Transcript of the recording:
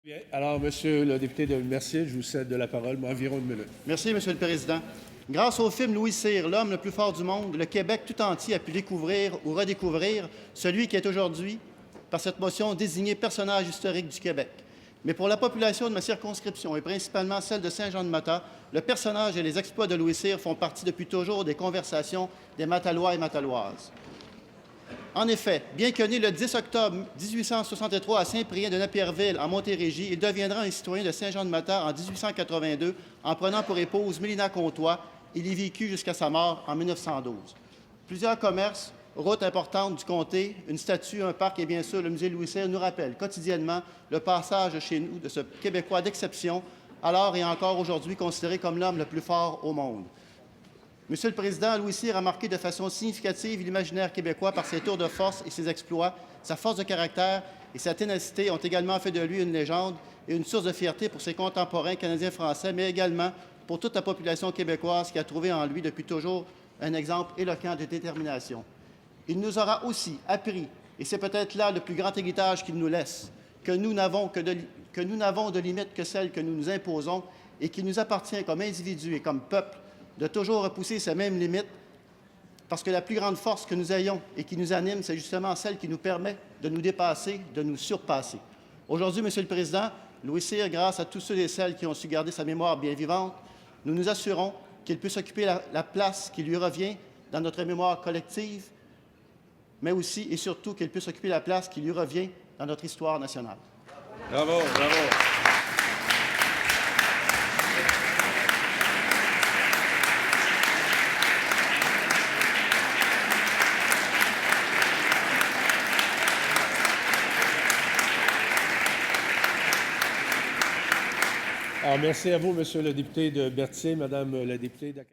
Bien. Alors, Monsieur le député de Mercier, je vous cède la parole, environ une minute. Merci, Monsieur le Président. Grâce au film Louis Cyr, l'homme le plus fort du monde, le Québec tout entier a pu découvrir ou redécouvrir celui qui est aujourd'hui, par cette motion, désigné personnage historique du Québec. Mais pour la population de ma circonscription, et principalement celle de Saint-Jean-de-Matha, le personnage et les exploits de Louis Cyr font partie depuis toujours des conversations des Matalois et Mataloises. En effet, bien que né le 10 octobre 1863 à Saint-Prien de Napierville, en Montérégie, il deviendra un citoyen de Saint-Jean-de-Matha en 1882 en prenant pour épouse Mélina Comtois. Il y vécut jusqu'à sa mort en 1912. Plusieurs commerces, routes importantes du comté, une statue, un parc et bien sûr le musée Louis Cyr nous rappellent quotidiennement le passage chez nous de ce Québécois d'exception, alors et encore aujourd'hui considéré comme l'homme le plus fort au monde. Monsieur le Président, Louis Cyr a marqué de façon significative l'imaginaire québécois par ses tours de force et ses exploits. Sa force de caractère et sa ténacité ont également fait de lui une légende et une source de fierté pour ses contemporains canadiens-français, mais également pour toute la population québécoise qui a trouvé en lui depuis toujours un exemple éloquent de détermination. Il nous aura aussi appris, et c'est peut-être là le plus grand héritage qu'il nous laisse, que nous n'avons de limites que celles que nous nous imposons et qu'il nous appartient comme individus et comme peuple de toujours repousser ces mêmes limites, parce que la plus grande force que nous ayons et qui nous anime, c'est justement celle qui nous permet de nous dépasser, de nous surpasser. Aujourd'hui, Monsieur le Président, Louis Cyr, grâce à tous ceux et celles qui ont su garder sa mémoire bien vivante, nous nous assurons qu'il puisse occuper la place qui lui revient dans notre mémoire collective, mais aussi et surtout qu'il puisse occuper la place qui lui revient dans notre histoire nationale. Bravo, bravo. Alors, merci à vous, Monsieur le député de Berthier, Madame la députée.